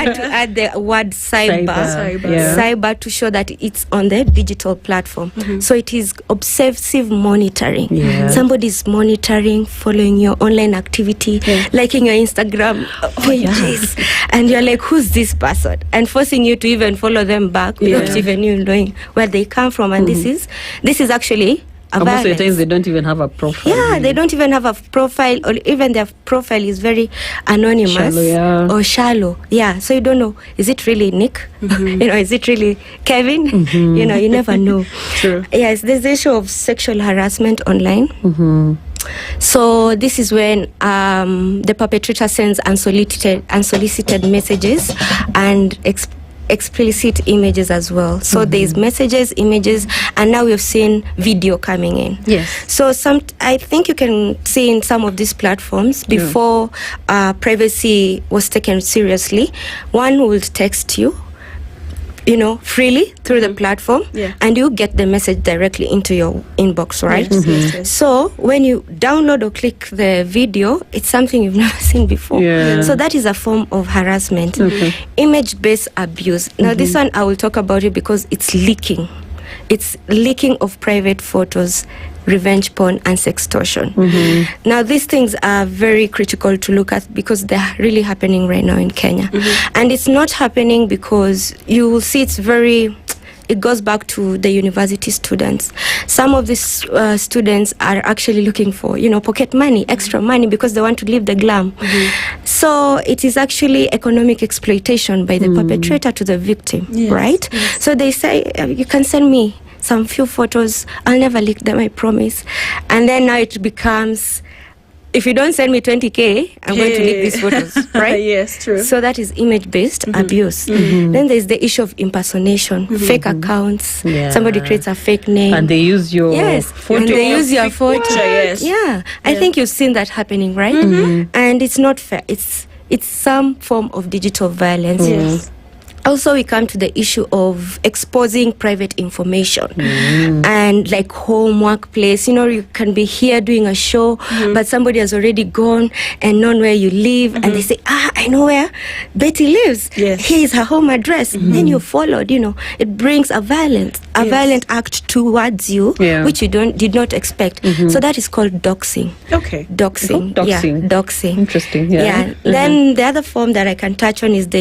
had to add the word cyber to show that it's on the digital platform. So it is obsessive monitoring. Somebody's monitoring, following your online activity, liking your Instagram pages, and you're like, who's this person? And forcing you to even follow them back without even you knowing where they come from. And this is actually most of the times they don't even have a profile. Yeah, they don't even have a profile, or even their profile is very anonymous or shallow. Yeah, so you don't know, is it really Nick? Is it really Kevin? You never know. True. Yes, there's the issue of sexual harassment online. So this is when the perpetrator sends unsolicited messages and explicit images as well. So there's messages, images, and now we've seen video coming in. Yes. So I think you can see in some of these platforms, before privacy was taken seriously, one will text you, freely through the platform, and you get the message directly into your inbox, right? Yes. So when you download or click the video, it's something you've never seen before. So that is a form of harassment. Image-based abuse. Now this one, I will talk about it because it's leaking. It's leaking of private photos, revenge porn, and sextortion. Now these things are very critical to look at because they're really happening right now in Kenya. And it's not happening because you will see it goes back to the university students. Some of these students are actually looking for, pocket money, extra money, because they want to live the glam. So it is actually economic exploitation by the perpetrator to the victim, right? So they say, you can send me some few photos, I'll never leak them, I promise. And then now it becomes, if you don't send me 20K, I'm going to leak these photos, right? Yes, true. So that is image-based abuse. Then there's the issue of impersonation, fake accounts. Somebody creates a fake name. And they use your photo. And they use your photo. Picture, I think you've seen that happening, right? And it's not fair. It's some form of digital violence. Also, we come to the issue of exposing private information and like home, workplace. You can be here doing a show, but somebody has already gone and known where you live, and they say, I know where Betty lives. Here's her home address. Then you followed. It brings a violent act towards you, which you did not expect. So that is called doxing. Okay. Doxing. Doxing. Interesting. Then the other form that I can touch on is the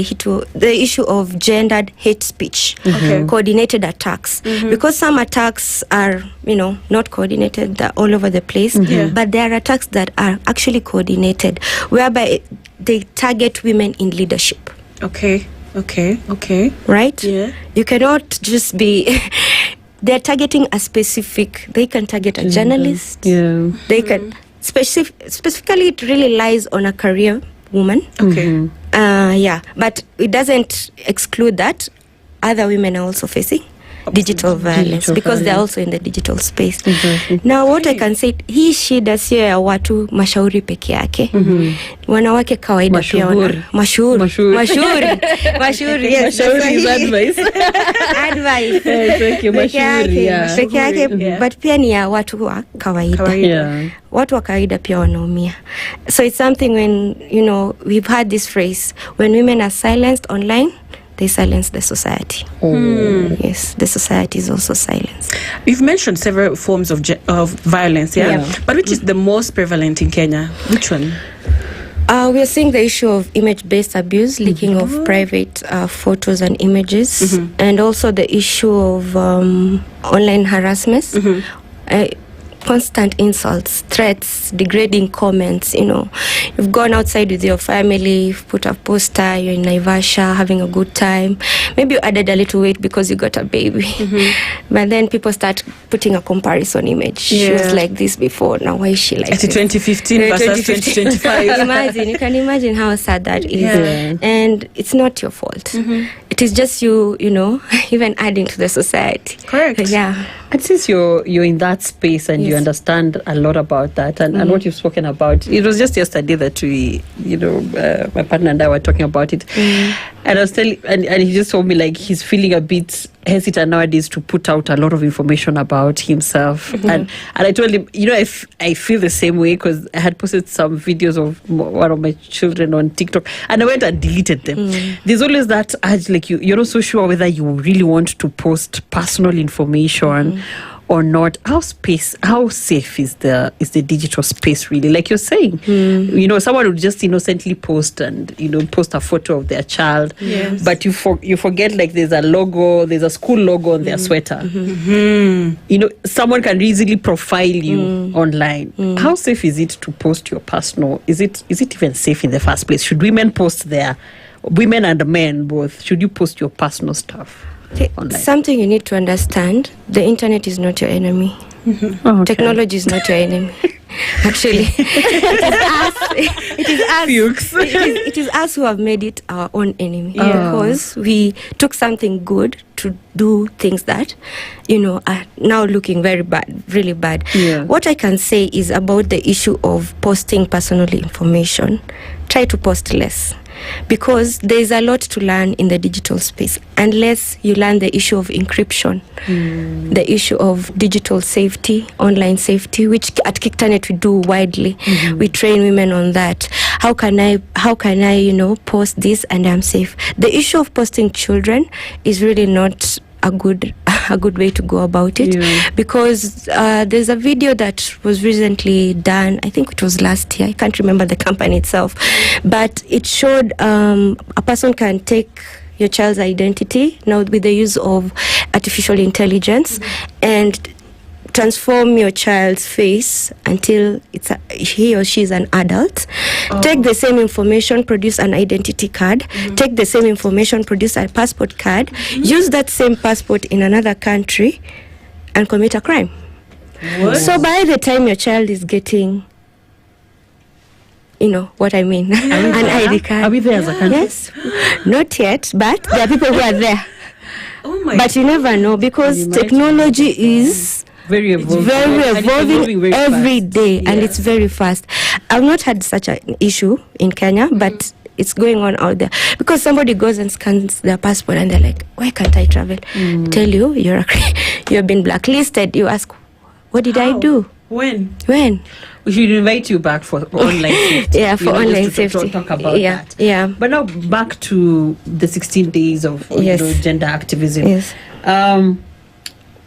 issue of gendered hate speech, coordinated attacks, because some attacks are not coordinated, they're all over the place, but there are attacks that are actually coordinated, whereby they target women in leadership. Okay. Right? Yeah. You cannot just be they're targeting they can target a journalist. They can specifically, it really lies on a career woman. Okay. But it doesn't exclude that other women are also facing digital violence because they're also in the digital space. Now what I can say, hii shida sio ya watu mashauri peke yake. Wanawake kawaida pia mashuhuri. Yes, mashauri is advice. Peke yake, but pia ni ya watu wa kawaida. Watu wa kawaida pia wanaumia. So it's something when, we've had this phrase, when women are silenced online, they silence the society. Yes, the society is also silenced. You've mentioned several forms of violence, but which is the most prevalent in Kenya? Which one? We are seeing the issue of image-based abuse, leaking of private photos and images, and also the issue of online harassment. Constant insults, threats, degrading comments. You've gone outside with your family, you've put a poster, you're in Naivasha having a good time. Maybe you added a little weight because you got a baby. But then people start putting a comparison image. She was like this before, now why is she like this? 2015 versus 2025. You can imagine how sad that is. And it's not your fault. It is just you, even adding to the society. Correct. And since you're in that space and you understand a lot about that and what you've spoken about, it was just yesterday that we, my partner and I were talking about it. And I was telling, and he just told me like he's feeling a bit hesitant nowadays to put out a lot of information about himself. And I told him, if I feel the same way, because I had posted some videos of one of my children on TikTok, and I went and deleted them. There's always that urge, like you're not so sure whether you really want to post personal information or not. How safe is the digital space really? Like you're saying, someone would just innocently post and post a photo of their child, but you forget, like, there's a school logo on their sweater. Someone can easily profile you online. How safe is it to post your personal? Is it even safe in the first place? Should women post women and men both? Should you post your personal stuff? Something you need to understand: the internet is not your enemy. Technology is not your enemy. Actually, it is us who have made it our own enemy, because we took something good to do things that are now looking very bad, really bad. What I can say is about the issue of posting personal information: try to post less, because there is a lot to learn in the digital space. Unless you learn the issue of encryption, the issue of digital safety, online safety, which at Kiktanet we do widely. We train women on that. How can I post this and I'm safe? The issue of posting children is really not a good way to go about it, because there's a video that was recently done. I think it was last year. I can't remember the company itself, but it showed a person can take your child's identity now with the use of artificial intelligence and transform your child's face until he or she is an adult. Take the same information, produce an identity card. Take the same information, produce a passport card. Use that same passport in another country and commit a crime. What? So by the time your child is getting, what I mean, an ID card. Are we there as a country? Yes. Not yet, but there are people who are there. But you never know, because technology is very evolving every day, and it's very fast. I've not had such an issue in Kenya, but it's going on out there, because somebody goes and scans their passport and they're like, why can't I travel? Tell you you've been blacklisted. You ask, what did I do? When we should invite you back for online safety. For online safety. Talk about that. But now back to the 16 days of gender activism.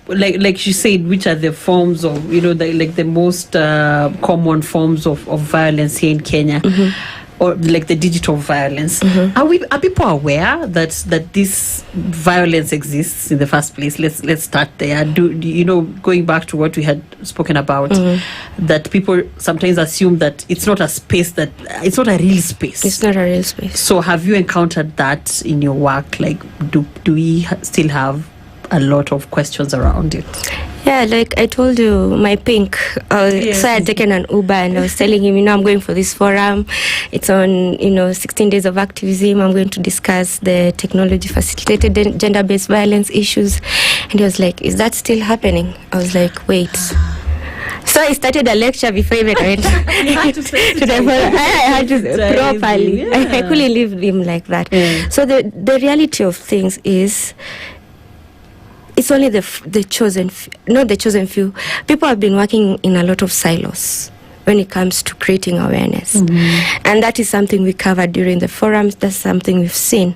Like you said, which are the forms of the most common forms of violence here in Kenya, or like the digital violence. Are people aware that this violence exists in the first place? Let's start there. Going back to what we had spoken about, that people sometimes assume that it's not a space, that it's not a real space. It's not a real space. So have you encountered that in your work? Like, do we still have a lot of questions around it? Like I told you, my pink. So I had taken an Uber and I was telling him, I'm going for this forum. It's on, 16 days of activism. I'm going to discuss the technology facilitated gender-based violence issues. And he was like, is that still happening? I was like, wait. So I started a lecture before I even went to the forum. I had to properly. I couldn't leave him like that. So the reality of things is, it's only the chosen, not the chosen few. People have been working in a lot of silos when it comes to creating awareness. And that is something we covered during the forums. That's something we've seen.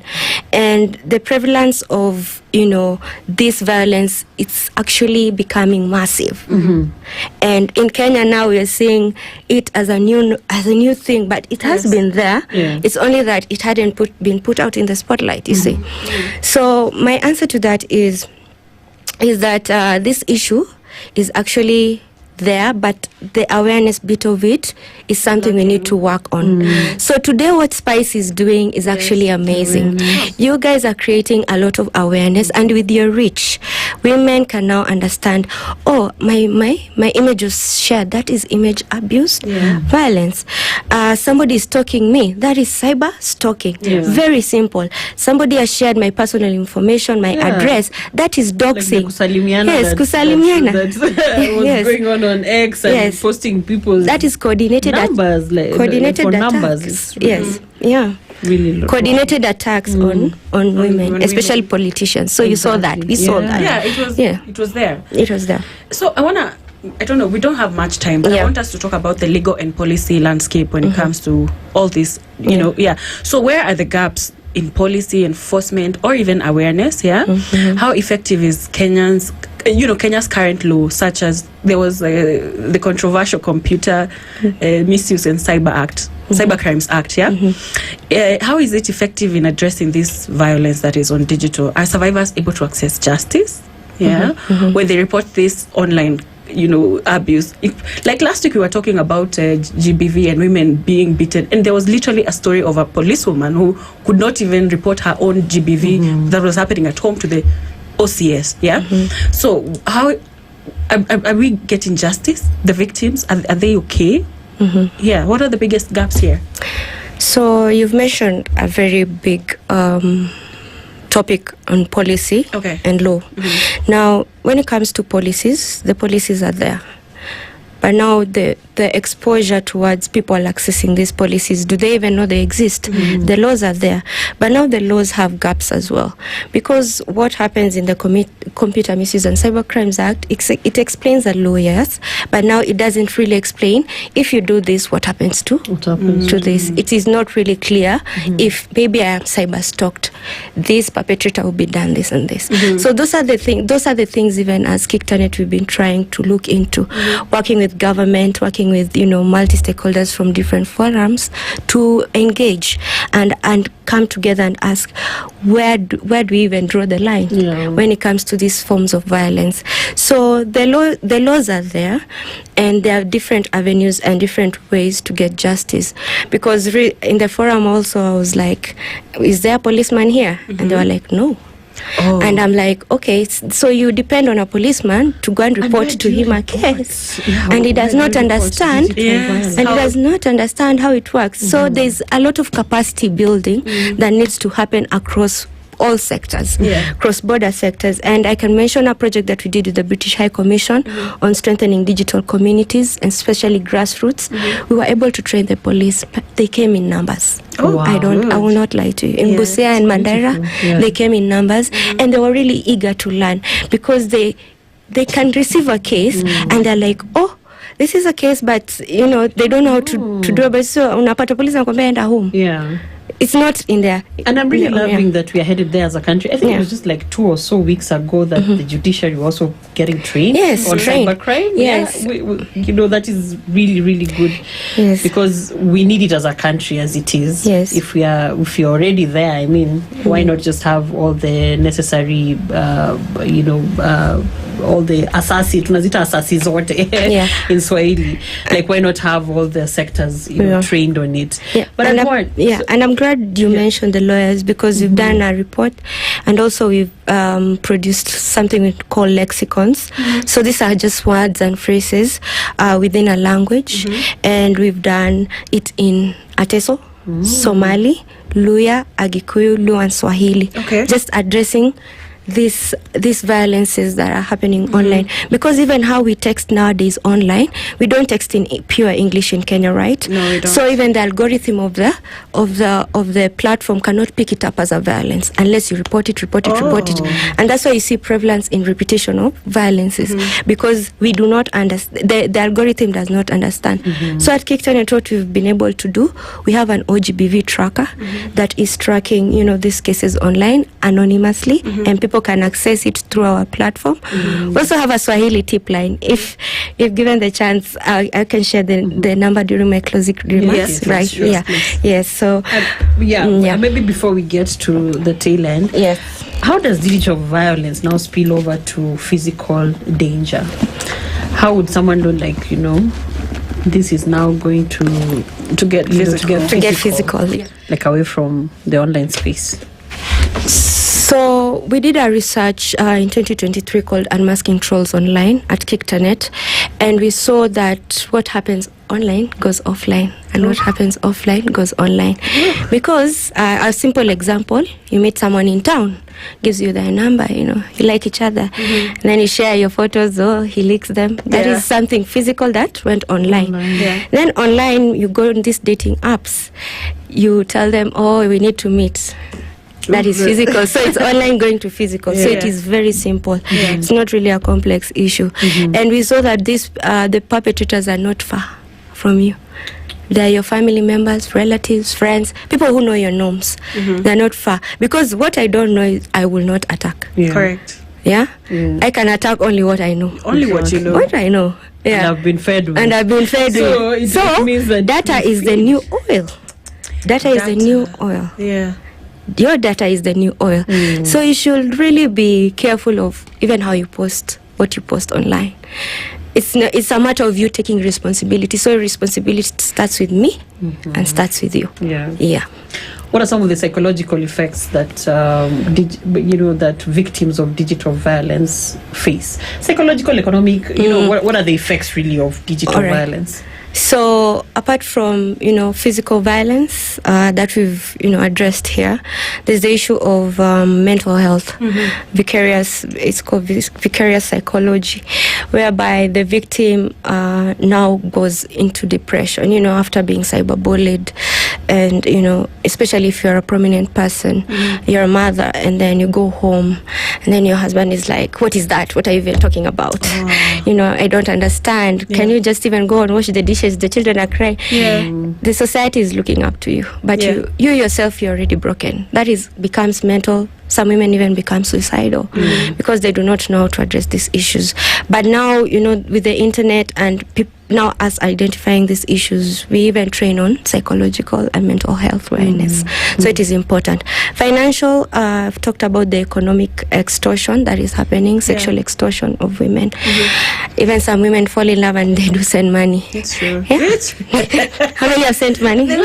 And the prevalence of, this violence, it's actually becoming massive. And in Kenya now we are seeing it as a new thing, but it has been there. It's only that it hadn't been put out in the spotlight, you see. So my answer to that is that this issue is actually there, but the awareness bit of it is something we need to work on. So today what Spice is doing is actually amazing. You guys are creating a lot of awareness, and with your reach, women can now understand, my image was shared. That is image abuse, violence. Somebody is stalking me. That is cyber stalking. Very simple. Somebody has shared my personal information, my address. That is doxing. Like kusalimiana. That's what's going on X and posting people. That is coordinated numbers, coordinated for attacks. numbers. Yes. really coordinated attacks on women, especially politicians. So you saw that. We saw that. Yeah, it was there. It was there. So I don't know, we don't have much time, but I want us to talk about the legal and policy landscape when it comes to all this, you know. So where are the gaps in policy enforcement or even awareness? How effective is Kenya's current law, such as there was the controversial Computer Misuse and Cybercrimes Act. How is it effective in addressing this violence that is on digital? Are survivors able to access justice when they report this online abuse? Like last week we were talking about GBV and women being beaten, and there was literally a story of a policewoman who could not even report her own GBV that was happening at home to the OCS. So how are we getting justice? The victims, are they okay? What are the biggest gaps here? So you've mentioned a very big topic on policy and law. Now, when it comes to policies, the policies are there. But now the exposure towards people accessing these policies, do they even know they exist? The laws are there. But now the laws have gaps as well. Because what happens in the Computer Misuse and Cybercrimes Act, it explains the law, yes, but now it doesn't really explain if you do this, what happens to this. It is not really clear if maybe I am cyber stalked, this perpetrator will be done this and this. So those are the things even as Kiktanet we've been trying to look into, working with government, working with multi-stakeholders from different forums to engage and come together and ask where do we even draw the line when it comes to these forms of violence. So the laws are there, and there are different avenues and different ways to get justice. Because in the forum also I was like, is there a policeman here? And they were like, no. And I'm like, okay, so you depend on a policeman to go and report to him a case, and he does not understand, and he does not understand how it works. So there's a lot of capacity building that needs to happen across all sectors, cross-border sectors. And I can mention a project that we did with the British High Commission on strengthening digital communities, and especially grassroots. We were able to train the police, but they came in numbers. I will not lie to you. In Busia and Mandera, they came in numbers, and they were really eager to learn, because they can receive a case and they're like, oh, this is a case, but they don't know how to do it. But so unapata police anakwambia enda home. It's not in there. And I'm really loving that we are headed there as a country. I think it was just like 2 or so weeks ago that the judiciary was also getting trained on cybercrime. That is really, really good. Because we need it as a country as it is. If you're already there, I mean, why not just have all the necessary all the asasi, tunazita asasi zote in Swahili. Like, why not have all the sectors trained on it? But and I'm glad you mentioned the lawyers, because we've done a report, and also we've produced something we call lexicons. So these are just words and phrases within a language, and we've done it in Ateso, Somali, Luya, Agikuyu, Luo, and Swahili. Just addressing these violences that are happening online. Because even how we text nowadays online, we don't text in pure English in Kenya, right? No, we don't. So even the algorithm of the platform cannot pick it up as a violence unless you report it. And that's why you see prevalence in repetition of violences, because we do not understand, the algorithm does not understand. So at Kiktanet, what we've been able to do, we have an OGBV tracker that is tracking these cases online anonymously, and people can access it through our platform. We also have a Swahili tip line. If given the chance, I can share the number during my closing remarks. So maybe before we get to the tail end, how does digital violence now spill over to physical danger? How would someone know, this is now going to get physical, like away from the online space? So we did a research in 2023 called Unmasking Trolls Online at Kiktanet, and we saw that what happens online goes offline, and what happens offline goes online. Because a simple example, you meet someone in town, gives you their number, you like each other, and then you share your photos, or he leaks them. That is something physical that went online. Then online, you go on these dating apps, you tell them, we need to meet. That is physical. So it's online going to physical. So it is very simple. It's not really a complex issue. And we saw that the perpetrators are not far from you. They are your family members, relatives, friends, people who know your norms. They're not far. Because what I don't know is I will not attack. Correct. Yeah? I can attack only what I know. Only what you know. What I know. Yeah. And I've been fed with. So it means that data is the new oil. Data is the new oil. Yeah. Your data is the new oil. So you should really be careful of even how you post, what you post online. It's a matter of you taking responsibility. So responsibility starts with me and starts with you. Yeah. What are some of the psychological effects that that victims of digital violence face? Psychological, economic. What are the effects really of digital violence? So apart from physical violence that we've addressed here, there's the issue of mental health, it's called vicarious psychology, whereby the victim now goes into depression after being cyberbullied, and especially if you're a prominent person, you're a mother, and then you go home and then your husband is like, what is that, what are you even talking about? I don't understand. Can you just even go and wash the dishes? The children are crying. The society is looking up to you, but you yourself, you're already broken. That becomes mental. Some women even become suicidal because they do not know how to address these issues. But now, with the internet and now us identifying these issues, we even train on psychological and mental health awareness. So it is important. Financial, I've talked about the economic extortion that is happening, sexual extortion of women. Even some women fall in love and they do send money. It's true. How many have sent money? I'm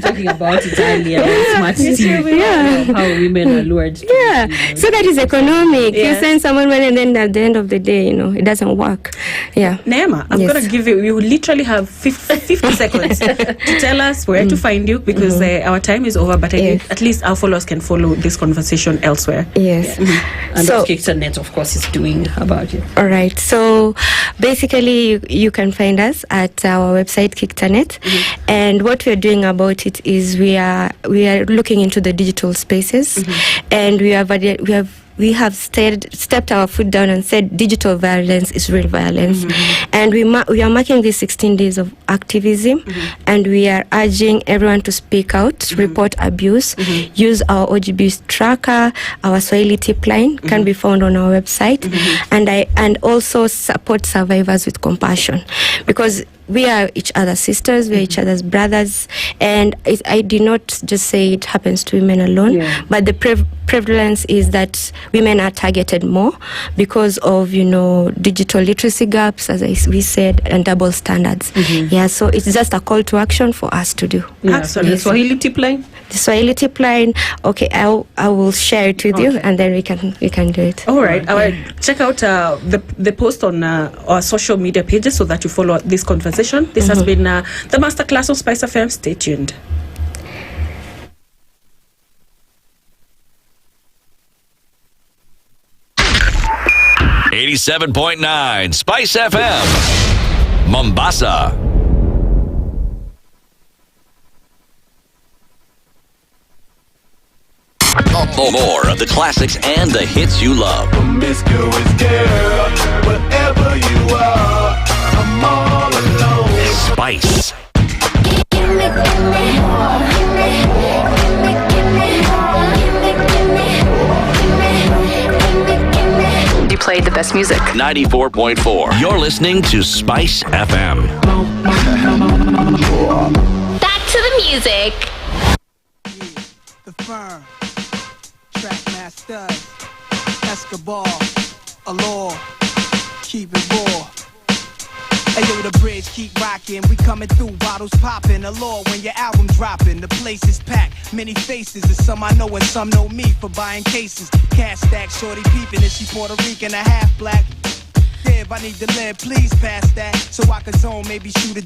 talking about it earlier. Smart how women are lured. So that is economic. You send someone money and then at the end of the day, it doesn't work. Neema, I'm going to give you literally have 50 seconds to tell us where to find you, because our time is over, but at least our followers can follow this conversation elsewhere. And so, Kickternet, of course, is doing about it. All right. So basically, you can find us at our website, Kickternet. And what we're doing about it is we are looking into the digital spaces, and we have stepped our foot down and said digital violence is real violence. And we are marking these 16 days of activism, and we are urging everyone to speak out, report abuse, use our OGB tracker, our Swahili tip line can be found on our website, and also support survivors with compassion, because we are each other's sisters, we are each other's brothers, and I did not just say it happens to women alone, but the prevalence is that women are targeted more because of digital literacy gaps, as we said, and double standards. So it's just a call to action for us to do. Absolutely. Swahili tip line. The Swahili tip line. Okay, I will share it with you, and then we can do it. All right. Check out the post on our social media pages so that you follow this conversation. This has been the masterclass of SpiceFM. Stay tuned. .9 SpiceFM, Mombasa. More of the classics and the hits you love. Promiscuous girl, wherever you are, I'm all alone. Spice. You played the best music. 94.4. You're listening to Spice FM. Back to the music. The firm, track masters, Escobar, Allure, keep it raw. Ayo, the bridge keep rocking, we coming through, bottles popping. Allure when your album dropping, the place is packed. Many faces, and some I know and some know me for buying cases. Cash stack, shorty peeping, is she Puerto Rican or half black? active, I need to live, please pass that. So I can zone, maybe shoot a